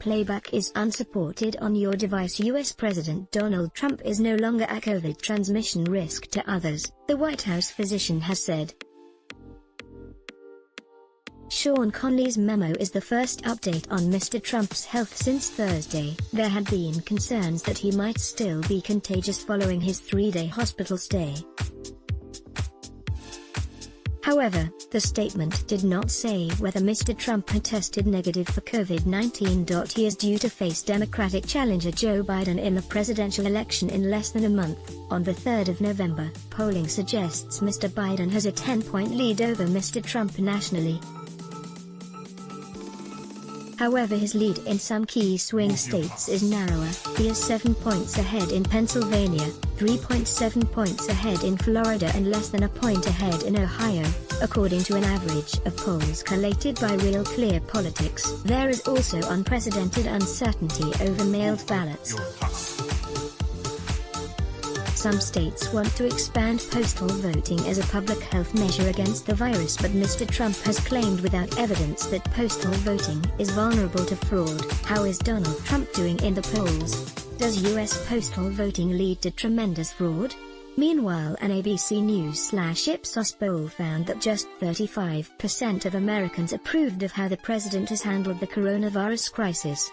playback is unsupported on your device. US President Donald Trump is no longer a COVID transmission risk to others, the White House physician has said. Sean Conley's memo is the first update on Mr. Trump's health since Thursday. There had been concerns that he might still be contagious following his 3-day hospital stay. However, the statement did not say whether Mr. Trump had tested negative for COVID-19. He is due to face Democratic challenger Joe Biden in the presidential election in less than a month, on the 3rd of November. Polling suggests Mr. Biden has a 10-point lead over Mr. Trump nationally. However, his lead in some key swing states is narrower. He is 7 points ahead in Pennsylvania, 3.7 points ahead in Florida and less than a point ahead in Ohio, according to an average of polls collated by Real Clear Politics. There is also unprecedented uncertainty over mailed ballots. Some states want to expand postal voting as a public health measure against the virus, but Mr. Trump has claimed without evidence that postal voting is vulnerable to fraud. How is Donald Trump doing in the polls? Does U.S. postal voting lead to tremendous fraud? Meanwhile, an ABC News/Ipsos poll found that just 35% of Americans approved of how the president has handled the coronavirus crisis.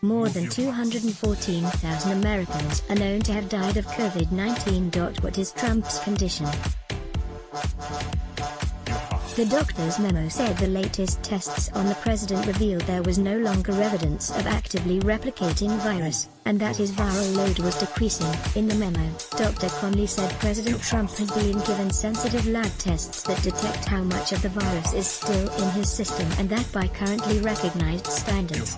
More than 214,000 Americans are known to have died of COVID-19. What is Trump's condition? The doctor's memo said the latest tests on the president revealed there was no longer evidence of actively replicating virus, and that his viral load was decreasing. In the memo, Dr. Conley said President Trump had been given sensitive lab tests that detect how much of the virus is still in his system, and that by currently recognized standards,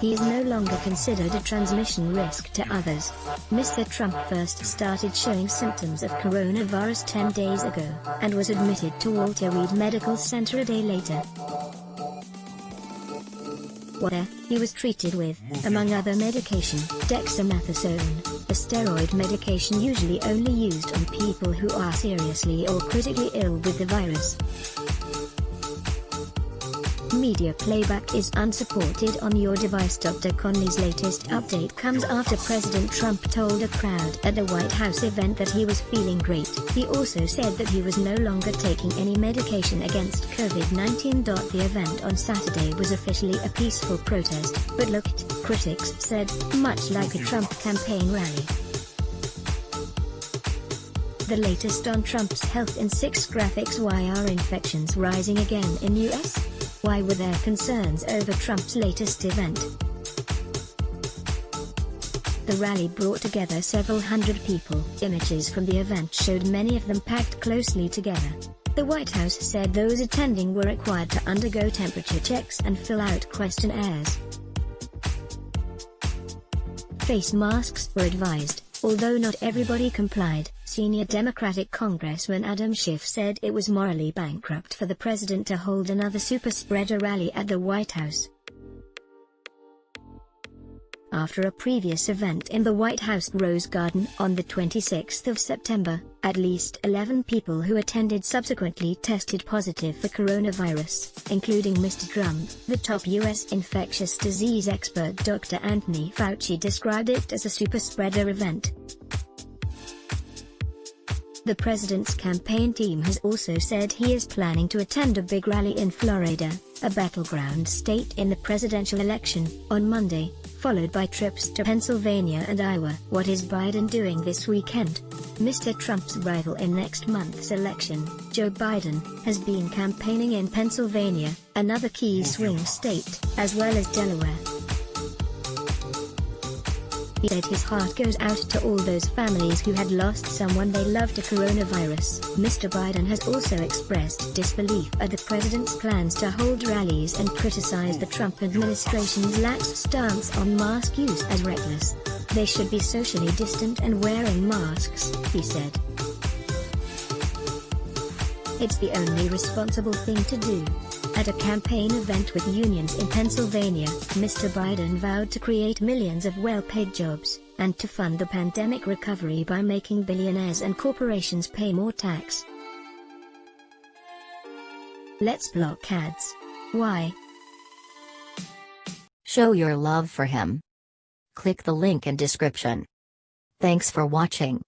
he is no longer considered a transmission risk to others. Mr. Trump first started showing symptoms of coronavirus 10 days ago, and was admitted to Walter Reed Medical Center a day later, where he was treated with, among other medication, dexamethasone, a steroid medication usually only used on people who are seriously or critically ill with the virus. Media playback is unsupported on your device. Dr. Conley's latest update comes after President Trump told a crowd at the White House event that he was feeling great. He also said that he was no longer taking any medication against COVID-19. The event on Saturday was officially a peaceful protest, but looked, critics said, much like a Trump campaign rally. The latest on Trump's health in 6 graphics. Why are infections rising again in US? Why were there concerns over Trump's latest event? The rally brought together several hundred people. Images from the event showed many of them packed closely together. The White House said those attending were required to undergo temperature checks and fill out questionnaires. Face masks were advised, although not everybody complied. Senior Democratic Congressman Adam Schiff said it was morally bankrupt for the president to hold another super-spreader rally at the White House. After a previous event in the White House Rose Garden on the 26th of September, at least 11 people who attended subsequently tested positive for coronavirus, including Mr. Trump. The top U.S. infectious disease expert Dr. Anthony Fauci described it as a super-spreader event. The president's campaign team has also said he is planning to attend a big rally in Florida, a battleground state in the presidential election, on Monday, followed by trips to Pennsylvania and Iowa. What is Biden doing this weekend? Mr. Trump's rival in next month's election, Joe Biden, has been campaigning in Pennsylvania, another key swing state, as well as Delaware. He said his heart goes out to all those families who had lost someone they loved to coronavirus. Mr. Biden has also expressed disbelief at the president's plans to hold rallies and criticized the Trump administration's lax stance on mask use as reckless. They should be socially distant and wearing masks, he said. It's the only responsible thing to do. At a campaign event with unions in Pennsylvania, Mr. Biden vowed to create millions of well-paid jobs, and to fund the pandemic recovery by making billionaires and corporations pay more tax. Let's block ads. Why? Show your love for him. Click the link in description. Thanks for watching.